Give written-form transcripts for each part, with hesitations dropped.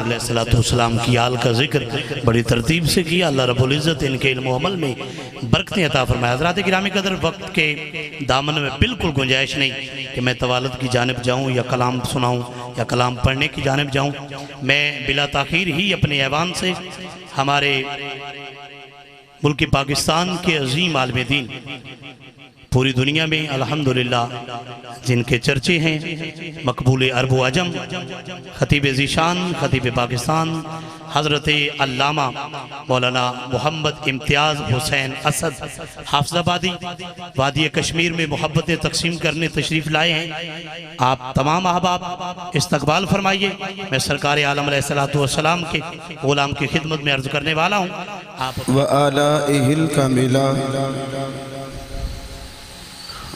علیہ السلام کی آل کا ذکر بڑی ترتیب سے کیا. اللہ رب العزت ان کے علم و عمل میں برکتیں عطا فرمائے. حضرات گرامی قدر، وقت کے دامن میں بالکل گنجائش نہیں کہ میں طوالت کی جانب جاؤں یا کلام سناؤں یا کلام پڑھنے کی جانب جاؤں. میں بلا تاخیر ہی اپنے ایوان سے ہمارے ملک پاکستان کے عظیم عالم دین، پوری دنیا میں الحمدللہ جن کے چرچے ہیں، مقبول عرب و عجم، خطیب ذیشان، خطیب پاکستان حضرت علامہ مولانا محمد امتیاز حسین اسد حافظ آبادی، وادی کشمیر میں محبت تقسیم کرنے تشریف لائے ہیں. آپ تمام احباب استقبال فرمائیے. میں سرکار عالم علیہ السلام کے غلام کی خدمت میں عرض کرنے والا ہوں. وَآلَائِهِ الْكَامِلَةِ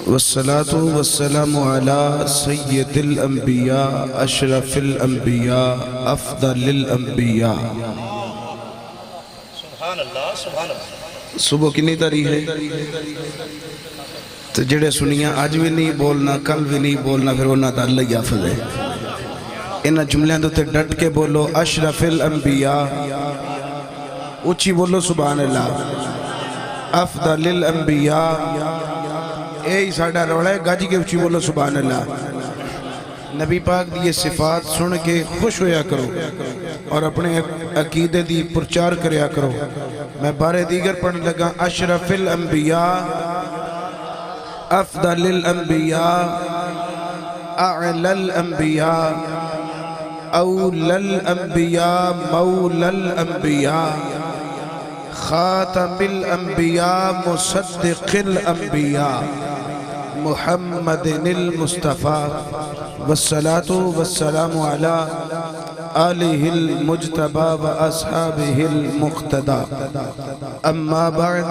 والصلاة والسلام على سید الانبیاء اشرف الانبیاء افضل الانبیاء. سبحان اللہ سبحان اللہ. صبح کنی تاریخ ہے تو جڑے سنیاں آج بھی نہیں بولنا، کل بھی نہیں بولنا، پھر انہاں دا اللہ یافظ ہے. انہاں جملیاں تو تے ڈٹ کے بولو اشرف الانبیاء، اچھی بولو سبحان اللہ، افضل الانبیاء. اے ہی ساڑھا روڑا ہے، گاجی کے اچھی بولو سبحان اللہ. نبی پاک دی یہ صفات سن کے خوش ہویا کرو اور اپنے عقیدے دی پرچار کریا کرو. میں بارے دیگر پڑھنے لگا اشرف الانبیاء، افضل الانبیاء، اعلی الانبیاء، اولی الانبیاء، مولی الانبیاء، خاتم الانبیاء، مصدق الانبیاء، محمد المصطفیٰ، والصلاة والسلام على آلہ المجتبى وأصحابہ المقتدى. اما بعد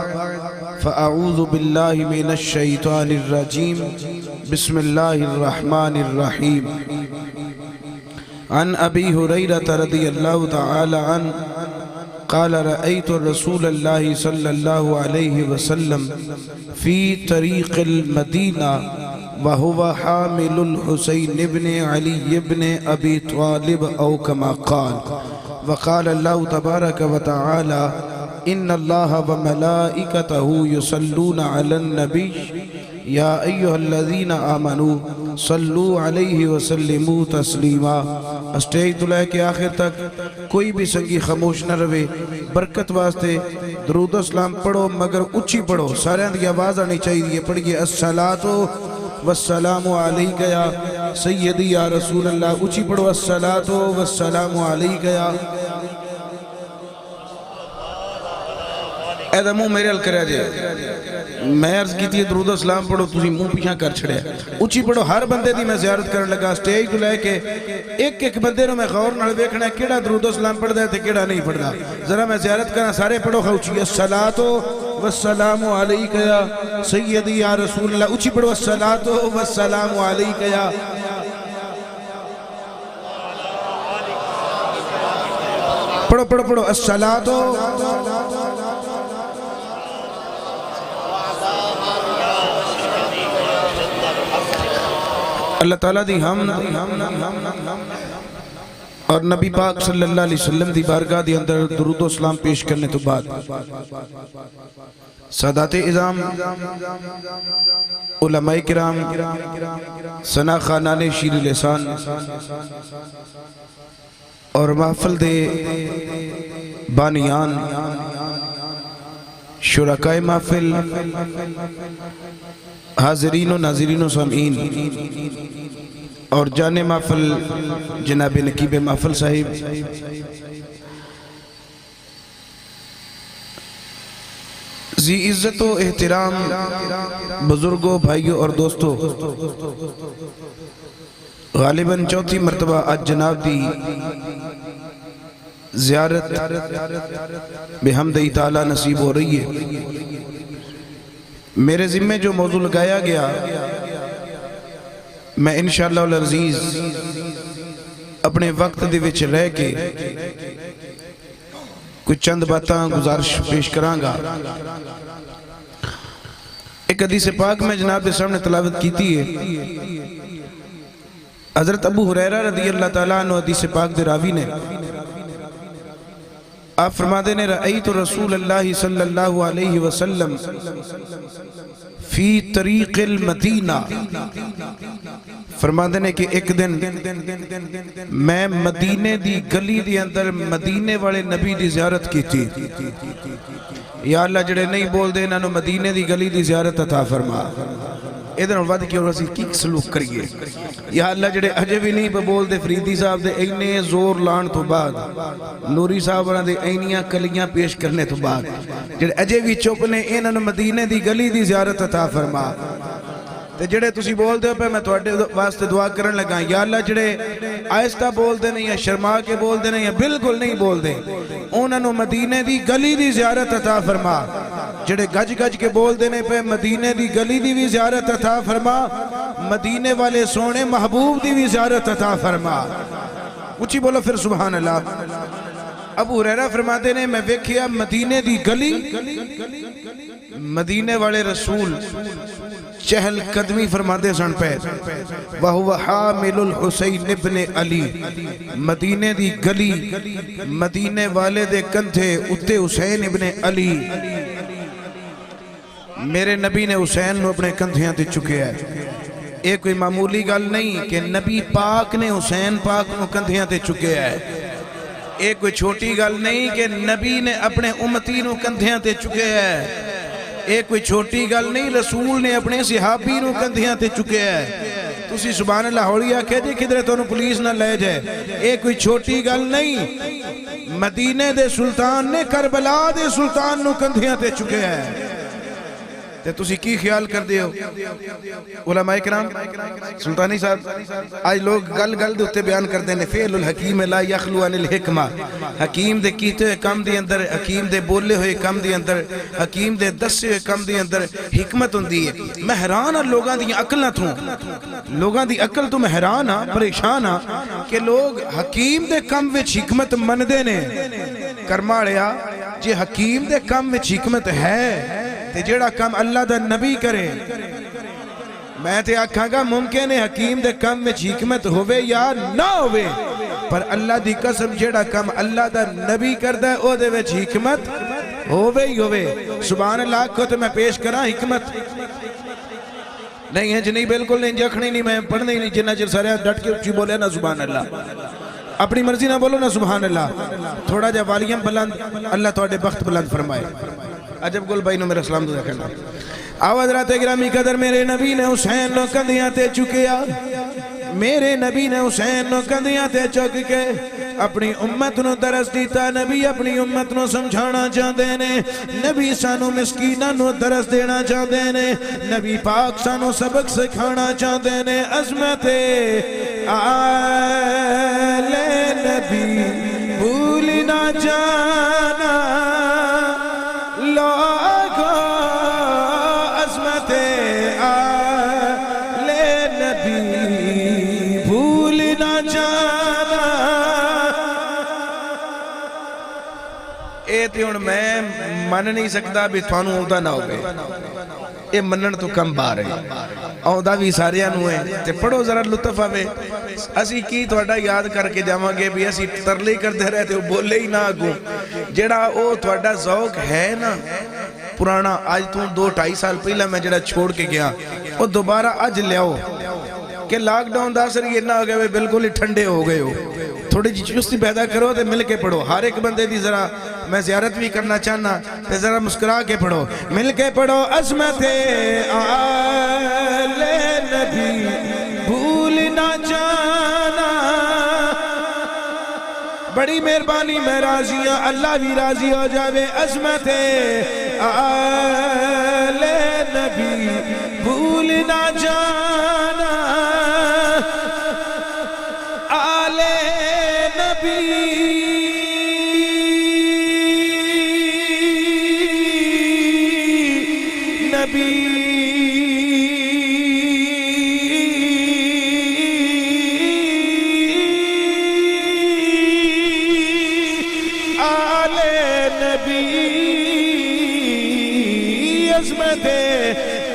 فاعوذ باللہ من الشیطان الرجیم. بسم اللہ الرحمن الرحیم. عن ابی ہریرہ رضی اللہ تعالی عنہ قال رأيت رسول الله صلى الله عليه وسلم في طريق المدينة وهو حامل الحسين بن علي بن أبي طالب أو كما قال. وقال الله تبارك وتعالى إن الله وملائكته يصلون على النبي يا أيها الذين آمنوا صلوا عليه وسلموا تسلیما. اسٹیج دلائے کے آخر تک کوئی بھی سنگی خاموش نہ روے. برکت واسطے درود و سلام پڑھو مگر اچھی پڑھو، سارے اندھی آواز آنی چاہیے. پڑھئے الصلاة والسلام علیکہ یا سیدی یا رسول اللہ. اچھی پڑھو الصلاة والسلام علیکہ یا. اے دا منہ میرے حل کریا جائے. میں عرض کی تھی درود و سلام پڑھو، تُسی منہ پیچھا کر چھڑے. اچھی پڑھو. ہر بندے دی میں زیارت کرنے لگا. سٹیج تو لے کے ایک ایک بندے نو میں غور نال دیکھنا ہے کیڑا درود و سلام پڑھ دے تھے کیڑا نہیں پڑھ دا. ذرا میں زیارت کرنا، سارے پڑھو خوچی. الصلاة والسلام علیکہ یا سیدی یا رسول اللہ. اچھی پڑھو الصلاة والسلام علیکہ یا. پڑھو پڑھو پڑھو الصلاة. اللہ تعالیٰ دی حمد اور نبی پاک صلی اللہ علیہ وسلم دی بارگاہ دی اندر درود و اسلام پیش کرنے تو بعد سادات اعظام، علماء کرام، ثنا خانان شیر لسان اور محفل دے بانیان، شرکائے محفل، حاضرین و ناظرین و سامعین اور جانے محفل جناب نقیب محفل صاحب، ذی عزت و احترام بزرگوں، بھائیوں اور دوستوں، غالباً چوتھی مرتبہ آج جناب دی زیارت بحمد تعالی نصیب ہو رہی ہے. میرے ذمہ جو موضوع لگایا گیا میں انشاءاللہ العزیز اپنے وقت دے وچ رہ کے کچھ چند باتاں گزارش پیش کرانگا. ایک حدیث پاک میں جناب دے سامنے تلاوت کیتی ہے. حضرت ابو ہریرہ رضی اللہ تعالیٰ عنہ حدیث پاک دے راوی نے آپ فرماتے ہیں رأیت رسول اللہ صلی اللہ علیہ وسلم فی طریق المدینہ، فرماتے ہیں کہ ایک دن میں مدینے دی گلی دی اندر مدینے والے نبی دی زیارت کی تھی. یا اللہ جڑے نہیں بول دے انہوں مدینے دی گلی دی زیارت عطا فرما. ادھر ود کے اور اسی کی سلوک کریے. یا اللہ جڑے اجے بھی نہیں بول دے فریدی صاحب دے اینے زور لان تو بعد، نوری صاحب ورہ دے اینیاں کلیاں پیش کرنے تو بعد، جڑے اجے بھی چپ نے انہوں مدینے دی گلی دی زیارت عطا فرما. تے جڑے تسی بول دے پہ میں تواڈے واسطے دعا کرن لگا. یا اللہ جڑے آہستہ بول دے نہیں یا شرما کے بول دے نہیں یا بالکل نہیں بول دے انہوں مدینے دی گلی دی زیارت عطا فرما. جڑے گج گج کے بول دینے پہ مدینے دی گلی دی بھی زیارت عطا فرما. مدینے والے سونے محبوب دی بھی زیارت عطا فرما. اچھی بولو پھر سبحان اللہ. ابو ہریرہ فرماتے نے میں ویکھیا مدینے دی گلی، مدینے والے رسول چہل قدمی فرماتے سن پہ وَهُوَ حَامِلُ الْحُسَيْنِ ابْنِ علی. مدینے دی گلی مدینے والے دے کندھے اتے حسین ابن علی. میرے نبی نے حسین نو اپنے کندھیاں تے چکے ہے. ایک کوئی معمولی گل نہیں کہ نبی پاک نے حسین پاک نو کندھیاں تے چکے ہے. ایک کوئی چھوٹی گل نہیں کہ نبی نے اپنے امتی نو کندھیاں تے چکے ہے. ایک کوئی چھوٹی گل نہیں رسول نے اپنے صحابی نو کندھیاں تے چکے ہے. تسی سبحان اللہ ہوڑی آکھے جی کدھر تو پولیس نہ لے جائے. ایک کوئی چھوٹی گل نہیں. مدینے دے سلطان نے کربلا دے سلطان نو کندھیاں تے چکے ہے. تے تسی کی خیال کر دے ہو علماء کرام سلطانی صاحب؟ آج لوگ گل گل دے اتے بیان کر دینے فعل الحکیم لا یخلو عن الحکمہ. حکیم دے کیتے ہوئے کام دی اندر، حکیم دے بولے ہوئے کام دی اندر، حکیم دے دسے ہوئے کام دی اندر حکمت ہوندی ہے. میں حیران ہاں لوگاں دی عقل نہ تھوں، لوگاں دی عقل تو میں حیران ہاں پریشان ہاں کہ لوگ حکیم دے کام وچ حکمت من دے نے. کرماڑیا جے حکیم دے کام وچ حکمت ہے تے جیڑا کام اللہ دا نبی کرے. میں تے آکھاں گا ممکن ہے حکیم دے کام میں حکمت ہوئے یا نہ ہوئے، پر اللہ دی قسم جیڑا کام اللہ دا نبی کردہ ہے او دے وچ حکمت ہوئے ہی ہوئے. سبحان اللہ کو تو میں پیش کرا حکمت نہیں ہے جنہی بالکل نہیں جکھنی نہیں میں پڑھنی نہیں جنہ چر سارے ڈٹ کے اچھی بولے نا سبحان اللہ. اپنی مرضی نہ بولو نا سبحان اللہ. تھوڑا جا والیم بلند اللہ توڑے بخت بلند فرمائے. عجب گل بھائی نو میرا سلام دو کرنا. آو حضرات گرامی قدر میرے نبی نے حسین نو کندیاں تے چکیا. میرے نبی نے حسین نو کندیاں تے چک کے اپنی امت نو درس دیتا. نبی اپنی امت نو سمجھانا چاہتے نے. نبی سانو مسکینہ نو درس دینا چاہتے نے. نبی پاک سانو سبق سکھانا چاہتے نے. عظمت آل نبی بھول نہ جانا لوگو. عظمت آل نبی بھول نہ جانا. اے تے ہن میں من نہیں سکتا بھی تھانوں اوندا نہ ہوئے. اے منن تو کم بار ہے آؤں بھی سارے نو ہے. تے پڑھو ذرا لطف آوے. اسی کی تھوڑا یاد کر کے جاواں گے بھی اسی ترلے کرتے رہتے ہو بولے ہی نہ آگوں. جڑا او تھوڑا ذوق ہے نا پرانا آج تو 2-2.5 سال پہلا میں جڑا چھوڑ کے گیا وہ دوبارہ آج لیاؤ کہ لاک ڈاؤن دا اثر یہ نہ ہو گئے بالکل ہی ٹھنڈے ہو گئے ہو. تھوڑی جی چستی پیدا کرو تے مل کے پڑھو. ہر ایک بندے دی ذرا میں زیارت بھی کرنا چاہنا تے ذرا مسکرا کے پڑھو مل کے پڑھو. عظمت آل نبی بھول نہ جانا. بڑی مہربانی میں راضی ہوں اللہ بھی راضی ہو جاوے. عظمت آل نبی بھول نہ جانا. آل نبی عظمت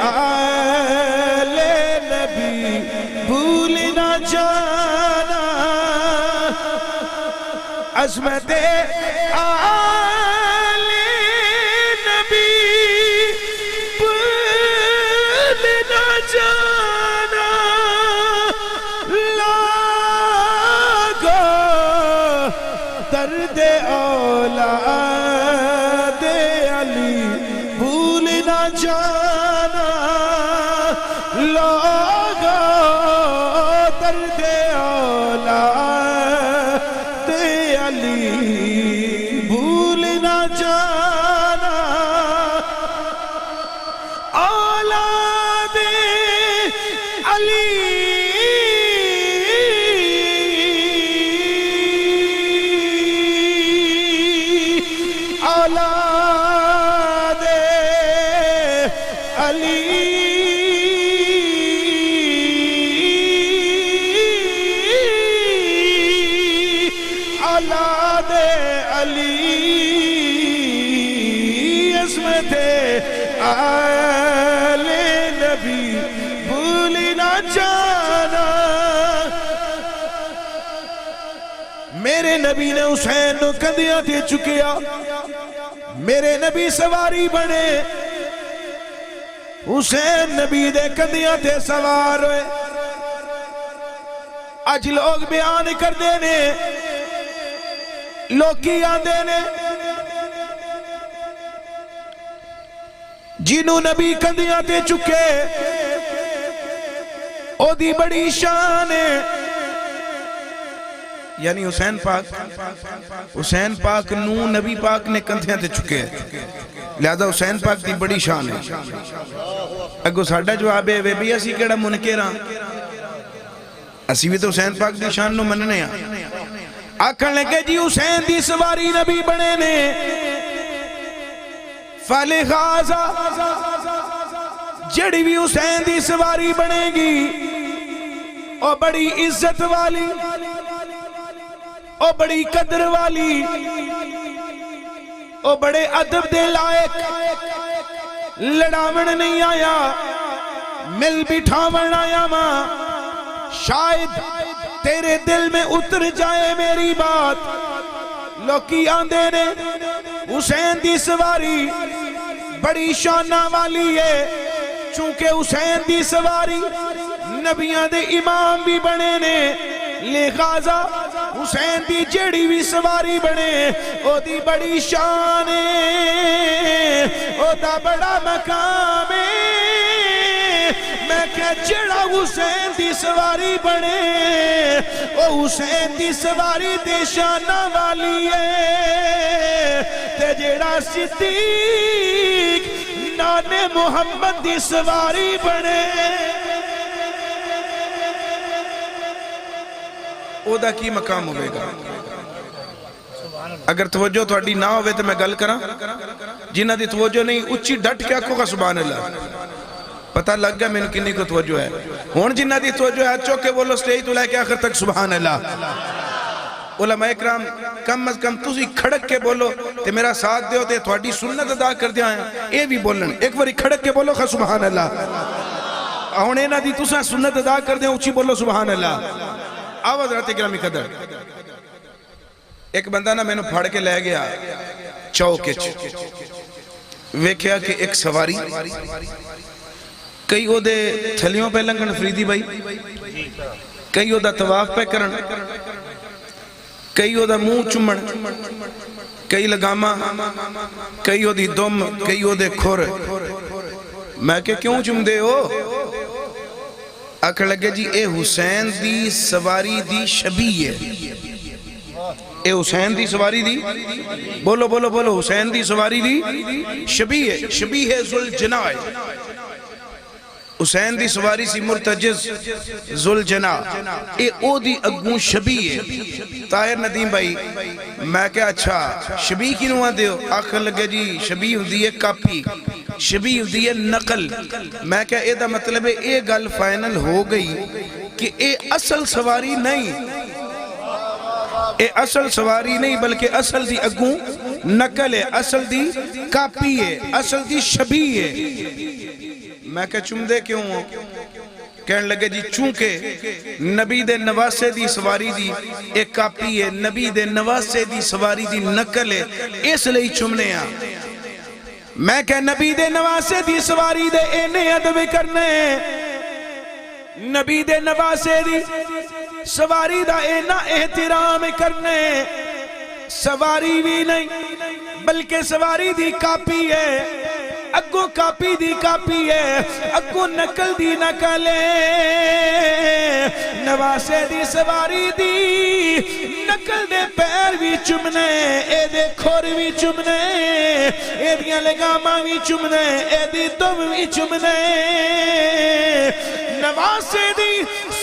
آل نبی بھول نہ جانا. عظمت آل نبی بھول نہ جانا لاگو درد اولاد علی بھول نہ جانا لاگو درد اولاد علی بھول نہ جانا اولاد علی اولاد علی اولاد علی عصمت آل نبی بھول نہ جانا میرے نبی نے حسین نو کندیاں تے چکیا میرے نبی سواری بنے حسین نبی دے کندیاں تے سوار ہوئے اج لوگ بیان کر دینے لوکی آندے نے جنہوں نبی کندیاں تے چکے او دی بڑی شان ہے یعنی حسین پاک نو نبی پاک نے کندیاں تے چکے لہذا حسین پاک دی بڑی شان ہے اگو ساڑھا جواب ہے وے بھی اسی کیڑا منکر ہاں اسی بھی تو حسین پاک دی شان نو مننے ہاں آکھن لگے جی حسین دی سواری نبی بنے نے فالغازہ جڑی بھی حسین دی سواری بنے گی او بڑی عزت والی او بڑی قدر والی او بڑے ادب دے لائق لڑاون نہیں آیا مل بٹھاون آیا ماں شاید تیرے دل میں اتر جائے میری بات لوکی آندے نے حسین دی سواری بڑی شانہ والی ہے چونکہ حسین دی سواری نبیان دے امام بھی بنے نے لہذا حسین دی جڑی بھی سواری بنے او دی بڑی شان ہے او دا بڑا مقام ہے میں کہ جڑا حسین دی سواری بنے او حسین دی سواری دے شانہ والی ہے تے جڑا صدیق نانے محمد دی سواری بنے او دا کی مقام ہوئے گا اگر توجہ تھوڑی نہ ہوئے تو میں گل کرا جنہ دی توجہ نہیں اچھی ڈٹ کے آکھو گا سبحان اللہ پتہ لگ گیا میں نے کنی کو توجہ ہے ہون جنہ دی توجہ ہے چوکے بولو سٹیج تو لے کے آخر تک سبحان اللہ علماء اکرام کم از کم تسی کھڑک کے بولو تے میرا ساتھ دیو تے تھوڑی سنت ادا کر دیا ہے اے بھی بولن ایک باری کھڑک کے بولو خواہ سبحان اللہ ہون اینا دی تسا سنت ادا کر دیا اچھی بولو سبحان اللہ آواز رہتے گرامی قدر ایک بندہ نا میں نے پھاڑ کے لے گیا چوکچ ویکھیا کہ ایک سواری کئی او دے تھلیوں پہ لنگن فریدی بھائی کئی او دا طواف پہ کرن کئی او دا منہ چمن کئی لگاما کئی او دی دم کئی او دے کھور میں کہ کیوں چم دے ہو آکھر لگے جی اے حسین دی سواری دی شبیہ ہے اے حسین دی سواری دی بولو بولو بولو حسین دی سواری دی شبیہ ہے شبیہ ذوالجناح حسین دی سواری سی مرتجز ذوالجناح اے او دی اگوں شبیہ ہے طاہر ندیم بھائی میں کہا اچھا شبیہ کی نوہ دیو آخر لگے جی شبیہ دی کاپی شبیہ دی نقل میں کہا اے دا مطلب ہے اے گل فائنل ہو گئی کہ اے اصل سواری نہیں اے اصل سواری نہیں بلکہ اصل دی اگوں نقل ہے اصل دی کاپی ہے اصل دی شبیہ ہے میں کہا چم دے کیوں ہو کہنے لگے جی چونکہ نبی دے نواسے دی سواری دی ایک کاپی ہے، نبی دے نواسے دی سواری دی نقل ہے، اس لئی چمنے ہاں۔ میں کہ نبی دے نواسے دی سواری دے اینے ادب کرنے، نبی دے نواسے دی سواری دا اینا احترام کرنے، سواری بھی نہیں بلکہ سواری دی کاپی ہے، اگو کاپی دی کاپی ہے، اگو نقل دی نقل ہے، نواسے دی سواری دی نقل دے پیر بھی چمنے، اے دے کھور بھی چمنے، اے دیاں لگاماں بھی چمنے، اے دی دم بھی چمنے، نواسے دی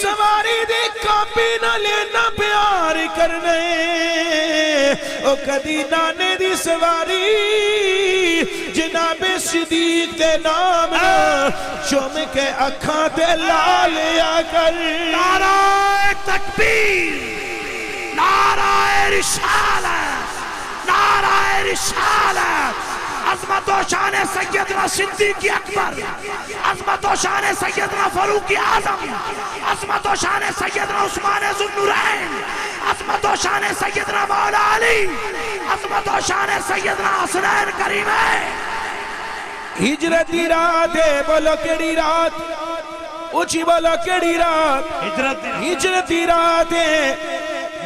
سواری دی کاپی نہ لینا پیار کرنے، او کدی نانے دی سواری جناب صدیق دے نام چوم کے اکھاں تے لالیا کر۔ نعرہ تکبیر، نعرہ رسالت، نعرہ رسالت، عظمت و شان سیدنا صدیق اکبر، عظمت و شان سیدنا فاروق اعظم، عظمت و شان سیدنا عثمان ذو النورین، عظمت و شان سیدنا مولا علی، عظمت و شان سیدنا حسنین کریمین۔ ہجرتی رات ہے، بولو کیڑی رات، اونچی بولو کیڑی رات، ہجرتی رات ہے۔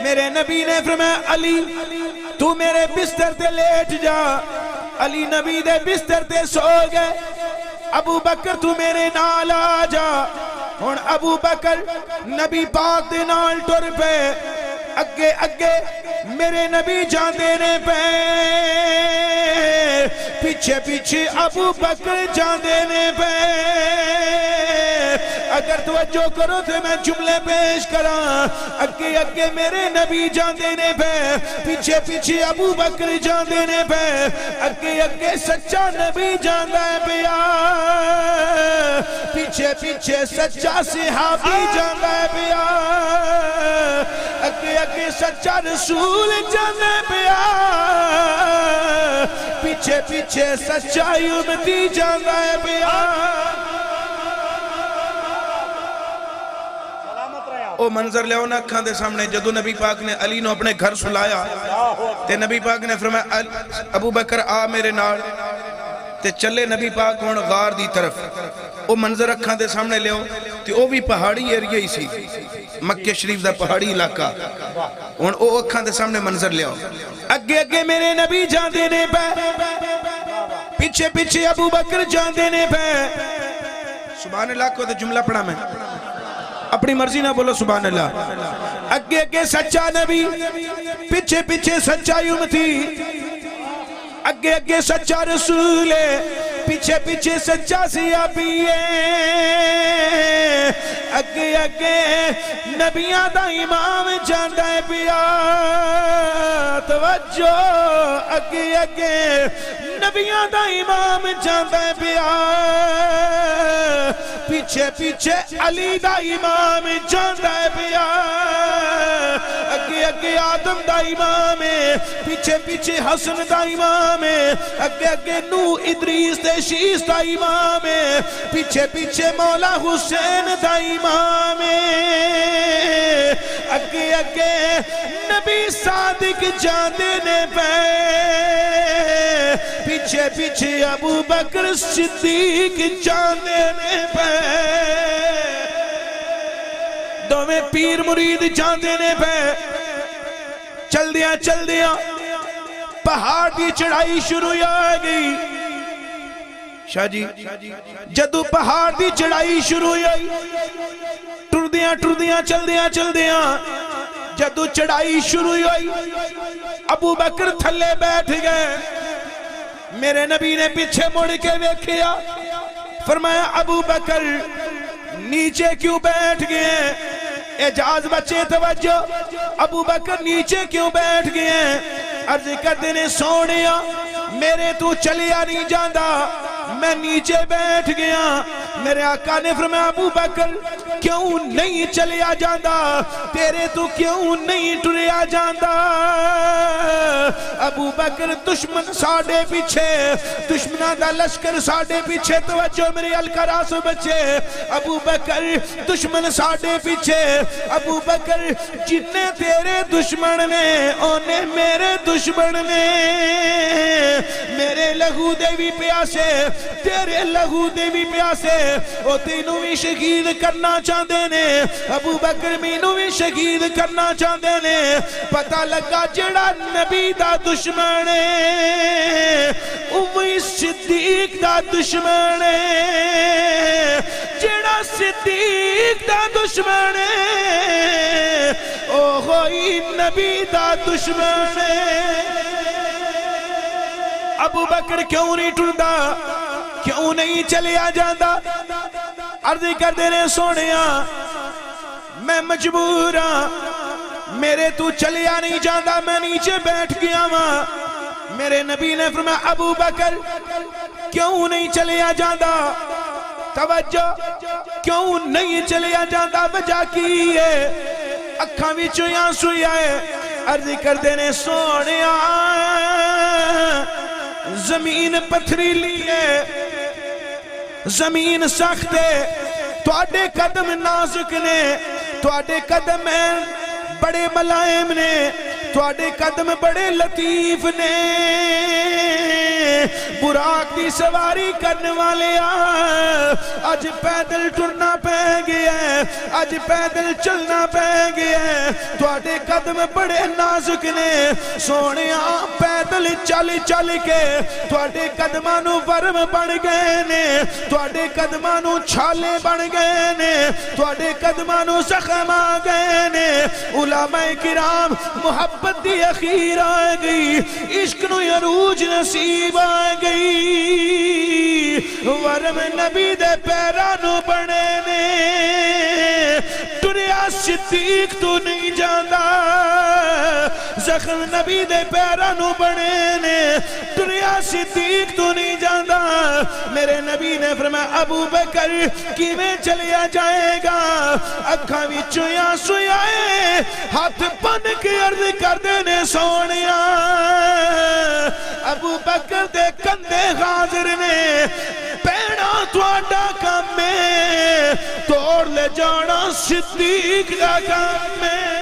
میرے نبی نے فرمایا علی تو میرے بستر تے لیٹ جا، علی نبی دے بستر تے سو گئے، ابو بکر تو میرے نال آ جا، ہن ابو بکر نبی پاک دے نال ٹر پے، اگے اگے میرے نبی جاندے نے پے، پیچھے پیچھے ابو بکر جاندے نے پے۔ اگر توجہ کرو تو میں جملے پیش کراں، اگے اگے میرے نبی جاندے نے پے، پیچھے پیچھے ابو بکر جاندے نے پے، اگے اگے سچا نبی جاندہ ہے پیا، پیچھے پیچھے سچا صحابی جاندہ ہے پیا، اگے اگے سچا رسول جاندہ ہے پیا، پیچھے پیچھے سچا امتی جاندہ ہے پیا۔ او منظر لے ہونا اکھاں دے سامنے، جدو نبی پاک نے علی نو اپنے گھر سلایا تے نبی پاک نے فرمایا ابو بکر آ میرے نال، تے چلے نبی پاک ہون غار دی طرف۔ او منظر اکھاں دے سامنے لے ہو تے او بھی پہاڑی ایریا ہی سی، مکہ شریف دا پہاڑی علاقہ، ہون او اکھاں دے سامنے منظر لے ہو، اگے اگے میرے نبی جاندے نے پے، پیچھے پیچھے ابو بکر جاندے نے پے۔ سبحان اللہ کو تے جملہ پڑھا میں، اپنی مرضی نہ بولو سبحان اللہ۔ اگے اگے سچا نبی، پیچھے پیچھے سچا امتی، اگے اگے سچا رسول ہے، پیچھے پیچھے سچا صحابی ہے، اگے اگے نبیاں دا امام جاندا ہے پیا، توجہ، اگے اگے نبیاں دا امام جاندا ہے پیا، پیچھے پیچھے علی دا امام جاندا ہے پیا، اگے اگے آدم دا امام ہے، پیچھے پیچھے حسن دا امام ہے، اگے اگے نوح ادریس دے شیس دا امام ہے، پیچھے پیچھے مولا حسین دا امام ہے، اگے اگے نبی صادق جاندے نے پے، پیچھے پیچھے ابو بکر صدیق جاندے نے پے، دو میں پیر مرید جاندے نے پے۔ چل دیاں پہاڑ دی چڑھائی شروع آ گئی، شاہ جی جدو پہاڑ دی چڑھائی شروع آئی، ٹردیاں چل دیاں جدو چڑھائی شروع ہوئی، ابو بکر تھلے بیٹھ گئے، میرے نبی نے پیچھے مڑ کے دیکھیا، فرمایا ابو بکر نیچے کیوں بیٹھ گئے؟ اجاز بچے توجہ، ابو بکر نیچے کیوں بیٹھ گئے؟ عرض کر دینے سونیا میرے تو چلیا نہیں جاندہ، میں نیچے بیٹھ گیا۔ میرے آقا نے فرمایا ابو بکر کیوں نہیں چلیا جاندہ، تیرے تو کیوں نہیں ٹریا جاندہ؟ ابو بکر دشمن ساڑے پیچھے دشمنہ دا لشکر ساڑے پیچھے توجہ میری الکراس بچے ابو بکر دشمن ساڑے پیچھے ابو بکر جتنے تیرے دشمن نے اونے میرے دشمن نے میرے لہو دے بھی پیاسے تیرے لہو دے بھی پیاسے او تینوں بھی شہید کرنا چاہتے نے ابو بکر مینوں بھی شہید کرنا چاہتے نے پتہ لگا جڑا نبی دا دشمن ہے اوہی صدیق دا دشمن ہے جڑا صدیق دا دشمن ہے اوہی نبی دا دشمن ہے ابو بکر کیوں نہیں ٹردا کیوں نہیں چلیا جاندہ عرض کر دینے سونیا میں مجبور ہاں میرے تو چلیا نہیں جاندہ میں نیچے بیٹھ گیا ماں میرے نبی نے فرمایا ابو بکر کیوں نہیں چلیا جاندہ توجہ کیوں نہیں چلیا جاندہ وجہ کی ہے اکھاں وچوں آنسو آئے عرض کر دینے سونیا زمین پتھریلی ہے زمین سخت ہے تواڈے قدم نازک نے تواڈے قدم بڑے ملائم نے تواڈے قدم بڑے لطیف نے براق دی سواری کرنے والے آج پیدل ٹرنا پہ گیا ہے آج پیدل چلنا پہ گیا ہے تواڈے قدم بڑے نازک نے سونے پیدل چل چل کے تواڈے قدمانو ورم بن گئے نے تواڈے قدمانو چھالے بن گئے نے تواڈے قدمانو زخم آ گئے نے علماء کرام محبت دی اخیر آ گئی عشق نو عروج نصیب آ گئی ورم نبی دے پیرانو بنے نے ٹریا صدیق تو نہیں جاندہ زخم نبی دے پیرانو بنے نے ٹریا صدیق تو نہیں جاندہ میرے نبی نے فرمایا ابو بکر کیویں چلیا جائے گا اکھاں وچوں آنسو آئے ہاتھ بن کے عرض کر دینے سونیا ابو بکر دے کندے حاضر نے پیڑا تواڈا کام میں توڑ لے جانا صدیق دا کام میں